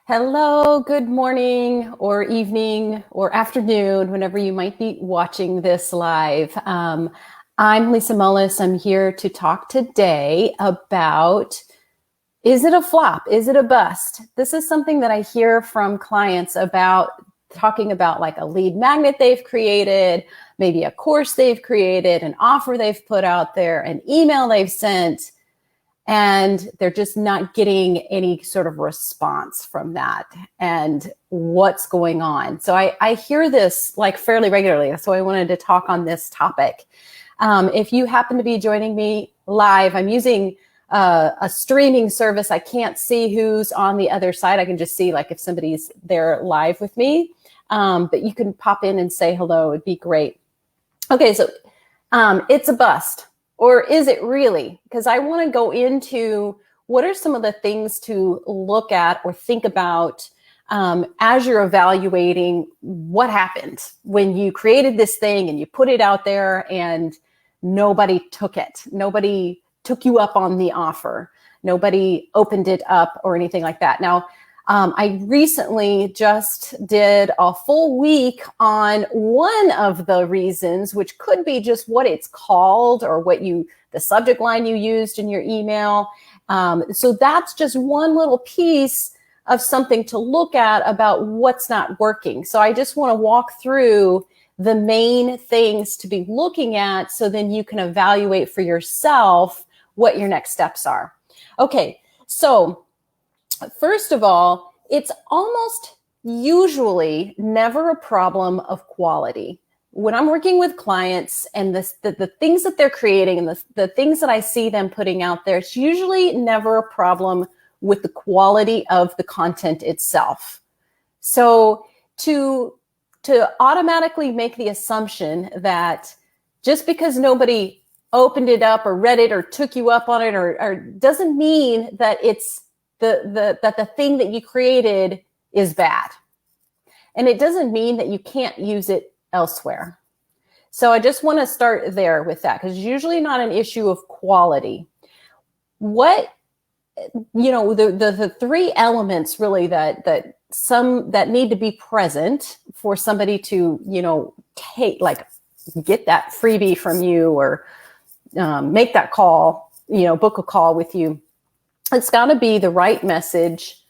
Hello, good morning or evening or afternoon, whenever you might be watching this live. I'm Lisa Mullis. I'm here to talk today about, is it a flop? Is it a bust? This is something that I hear from clients about, talking about like a lead magnet they've created, maybe a course they've created, an offer they've put out there, an email they've sent, and they're just not getting any sort of response from that and what's going on. So I hear this like fairly regularly. So I wanted to talk on this topic. If you happen to be joining me live, I'm using a streaming service. I can't see who's on the other side. I can just see like if somebody's there live with me. But you can pop in and say hello. It'd be great. Okay, so it's a bust. Or is it really? Because I want to go into what are some of the things to look at or think about as you're evaluating what happened when you created this thing and you put it out there and nobody took it. Nobody took you up on the offer. Nobody opened it up or anything like that. Now, I recently just did a full week on one of the reasons, which could be just what it's called or the subject line you used in your email. So that's just one little piece of something to look at about what's not working. So I just want to walk through the main things to be looking at so then you can evaluate for yourself what your next steps are. Okay, so first of all, it's almost usually never a problem of quality. When I'm working with clients and the things that they're creating and the things that I see them putting out there, it's usually never a problem with the quality of the content itself. So to automatically make the assumption that just because nobody opened it up or read it or took you up on it or doesn't mean that it's that the thing that you created is bad. And it doesn't mean that you can't use it elsewhere. So I just want to start there with that because it's usually not an issue of quality. The three elements really that need to be present for somebody to, get that freebie from you or make that call, book a call with you. It's got to be the right message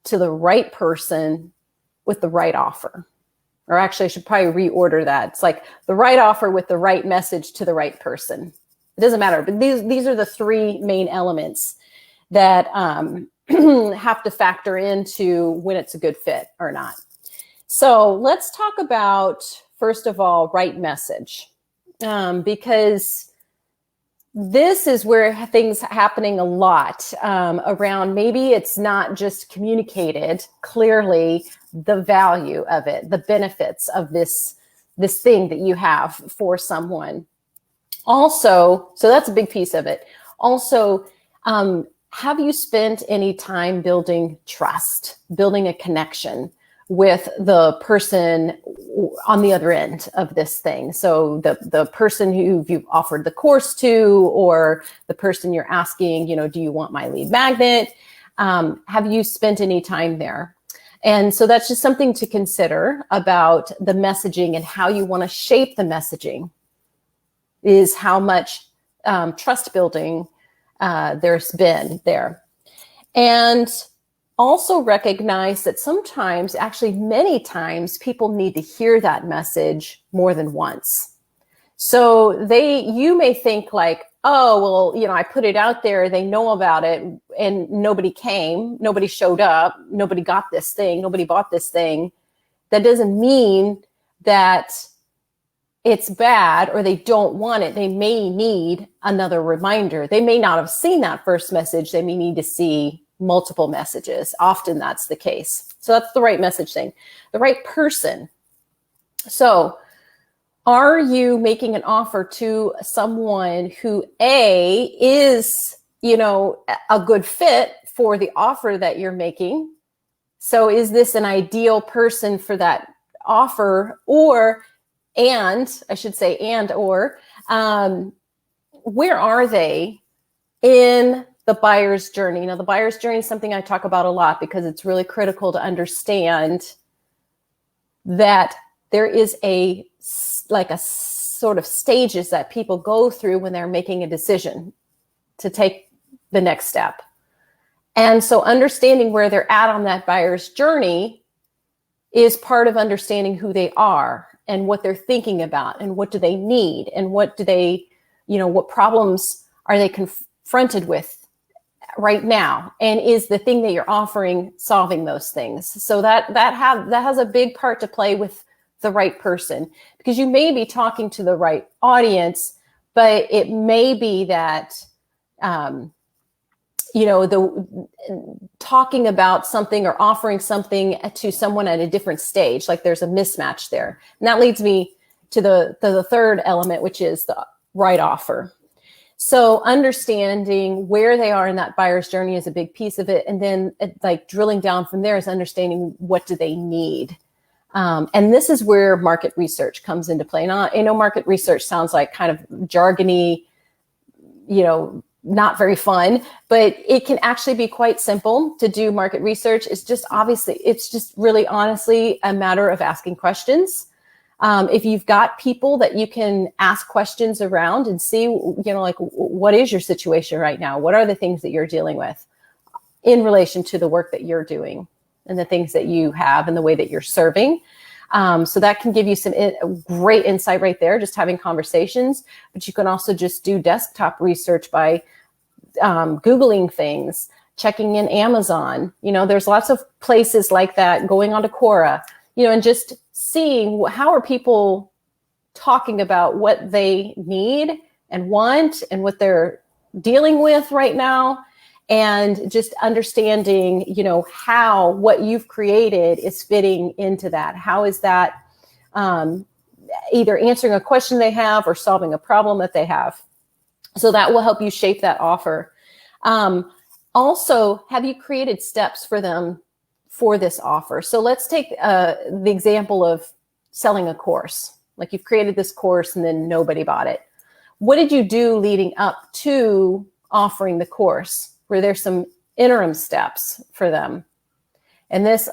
to the right person with the right offer. Or actually, I should probably reorder that. It's like the right offer with the right message to the right person. It doesn't matter, but these are the three main elements that have to factor into when it's a good fit or not. So let's talk about, first of all, right message, because this is where things happening a lot around. Maybe it's not just communicated clearly the value of it, the benefits of this thing that you have for someone. Also, so that's a big piece of it. Also, have you spent any time building trust, building a connection with the person on the other end of this thing? So the person who you've offered the course to, or the person you're asking, do you want my lead magnet? Have you spent any time there? And so that's just something to consider about the messaging and how you want to shape the messaging, is how much trust building there's been there. And also recognize that sometimes, actually many times, people need to hear that message more than once. So you may think like, oh, well, I put it out there, they know about it, and nobody came, nobody showed up, nobody got this thing, nobody bought this thing. That doesn't mean that it's bad or they don't want it. They may need another reminder. They may not have seen that first message. They may need to see multiple messages. Often that's the case. So that's the right message thing. The right person. So are you making an offer to someone who is, a good fit for the offer that you're making? So is this an ideal person for that offer? Or where are they in the buyer's journey. Now, the buyer's journey is something I talk about a lot because it's really critical to understand that there is a sort of stages that people go through when they're making a decision to take the next step. And so understanding where they're at on that buyer's journey is part of understanding who they are and what they're thinking about and what do they need and what do they, what problems are they confronted with right now, and is the thing that you're offering solving those things? So that has a big part to play with the right person, because you may be talking to the right audience, but it may be that talking about something or offering something to someone at a different stage, like there's a mismatch there. And that leads me to the third element, which is the right offer. So understanding where they are in that buyer's journey is a big piece of it. And then like drilling down from there is understanding what do they need. And this is where market research comes into play. Now, I know market research sounds like kind of jargony, not very fun, but it can actually be quite simple to do market research. It's just really honestly a matter of asking questions. If you've got people that you can ask questions around and see, like, what is your situation right now? What are the things that you're dealing with in relation to the work that you're doing and the things that you have and the way that you're serving? So that can give you some great insight right there, just having conversations. But you can also just do desktop research by Googling things, checking in Amazon. There's lots of places like that, going on to Quora, and just seeing how are people talking about what they need and want and what they're dealing with right now. And just understanding, how what you've created is fitting into that. How is that either answering a question they have or solving a problem that they have? So that will help you shape that offer. Also, have you created steps for them for this offer? So let's take the example of selling a course. Like you've created this course and then nobody bought it. What did you do leading up to offering the course? Were there some interim steps for them? And this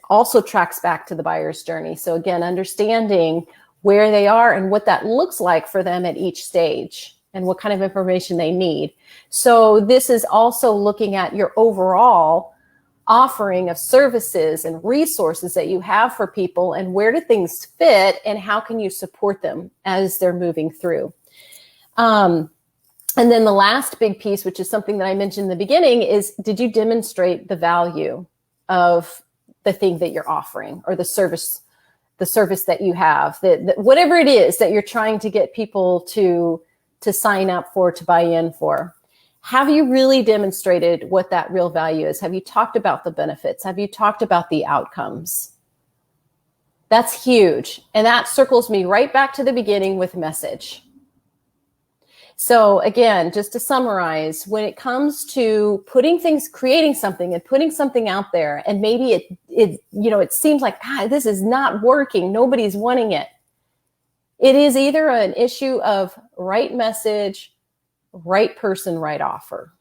also tracks back to the buyer's journey. So again, understanding where they are and what that looks like for them at each stage and what kind of information they need. So this is also looking at your overall offering of services and resources that you have for people, and where do things fit and how can you support them as they're moving through. And then the last big piece, which is something that I mentioned in the beginning, is did you demonstrate the value of the thing that you're offering or the service that you have, that whatever it is that you're trying to get people to sign up for, to buy in for. Have you really demonstrated what that real value is? Have you talked about the benefits? Have you talked about the outcomes? That's huge. And that circles me right back to the beginning with message. So again, just to summarize, when it comes to creating something and putting something out there, and maybe it seems like, this is not working, nobody's wanting it. It is either an issue of right message, right person, right offer.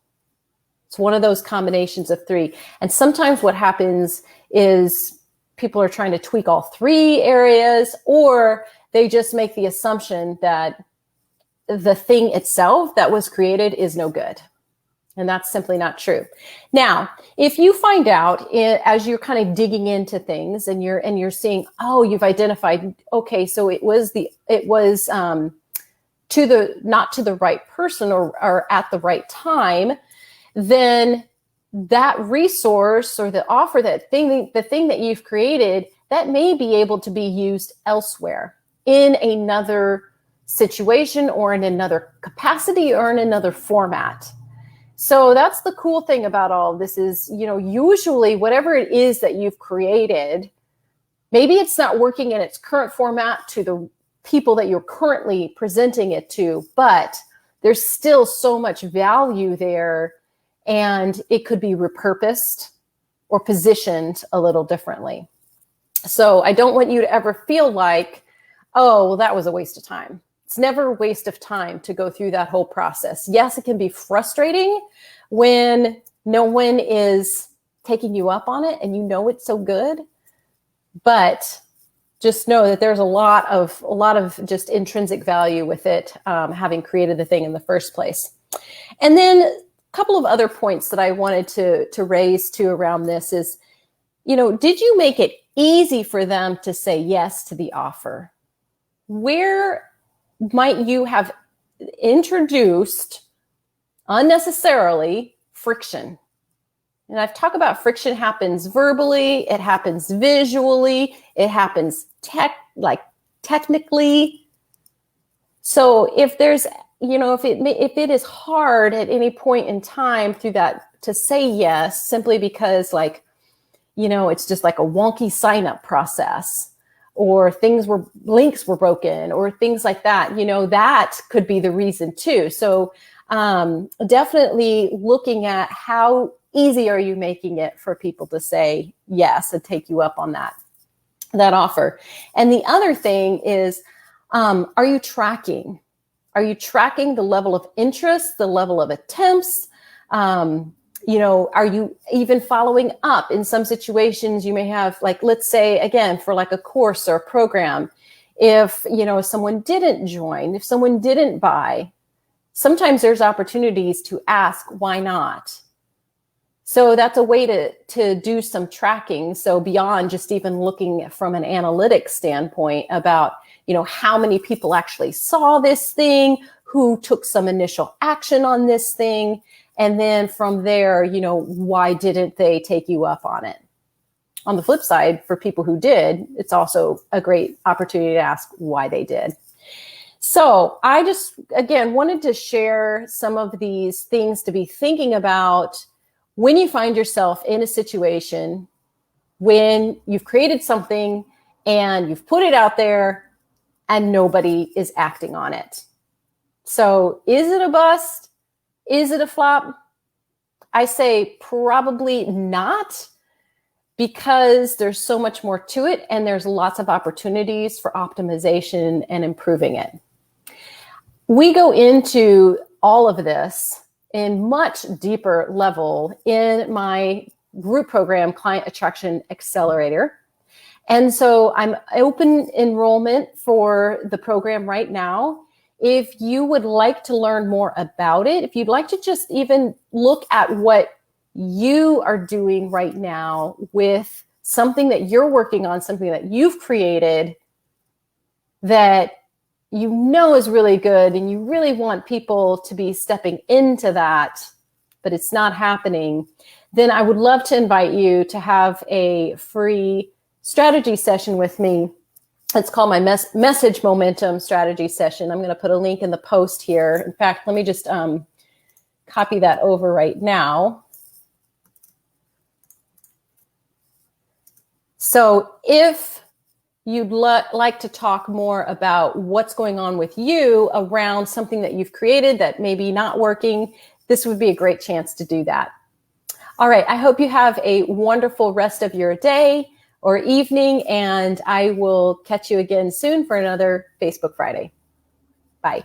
It's one of those combinations of three. And sometimes what happens is people are trying to tweak all three areas, or they just make the assumption that the thing itself that was created is no good. And that's simply not true. Now, if you find out as you're kind of digging into things and you're seeing, you've identified, okay, so it was not to the right person or at the right time, then that resource or the offer, the thing that you've created, that may be able to be used elsewhere in another situation or in another capacity or in another format. So that's the cool thing about all of this is, usually whatever it is that you've created, maybe it's not working in its current format to the people that you're currently presenting it to, but there's still so much value there, and it could be repurposed or positioned a little differently. So I don't want you to ever feel like, that was a waste of time. It's never a waste of time to go through that whole process. Yes, it can be frustrating, when no one is taking you up on it and you know it's so good, but just know that there's a lot of just intrinsic value with it, having created the thing in the first place. And then a couple of other points that I wanted to raise too around this is, did you make it easy for them to say yes to the offer? Where might you have introduced unnecessarily friction? And I've talked about friction happens verbally, it happens visually, it happens technically. So if there's, if it is hard at any point in time through that to say yes, simply because it's just like a wonky sign-up process, or links were broken, or things like that, that could be the reason too. So definitely looking at how easy are you making it for people to say yes and take you up on that offer. And the other thing is, are you tracking? Are you tracking the level of interest, the level of attempts? Are you even following up? In some situations, you may have, let's say, again, for a course or a program, if, someone didn't join, if someone didn't buy, sometimes there's opportunities to ask, why not? So that's a way to do some tracking. So beyond just even looking from an analytics standpoint about, how many people actually saw this thing, who took some initial action on this thing. And then from there, why didn't they take you up on it? On the flip side, for people who did, it's also a great opportunity to ask why they did. So I just, again, wanted to share some of these things to be thinking about when you find yourself in a situation when you've created something and you've put it out there and nobody is acting on it. So is it a bust? Is it a flop? I say probably not, because there's so much more to it and there's lots of opportunities for optimization and improving it. We go into all of this in much deeper level in my group program, Client Attraction Accelerator. And so I'm open enrollment for the program right now. If you would like to learn more about it, if you'd like to just even look at what you are doing right now with something that you're working on, something that you've created that is really good, and you really want people to be stepping into that, but it's not happening, then I would love to invite you to have a free strategy session with me. It's called my Message Momentum Strategy Session. I'm going to put a link in the post here. In fact, let me just copy that over right now. So if you'd like to talk more about what's going on with you around something that you've created that may be not working, this would be a great chance to do that. All right, I hope you have a wonderful rest of your day or evening, and I will catch you again soon for another Facebook Friday. Bye.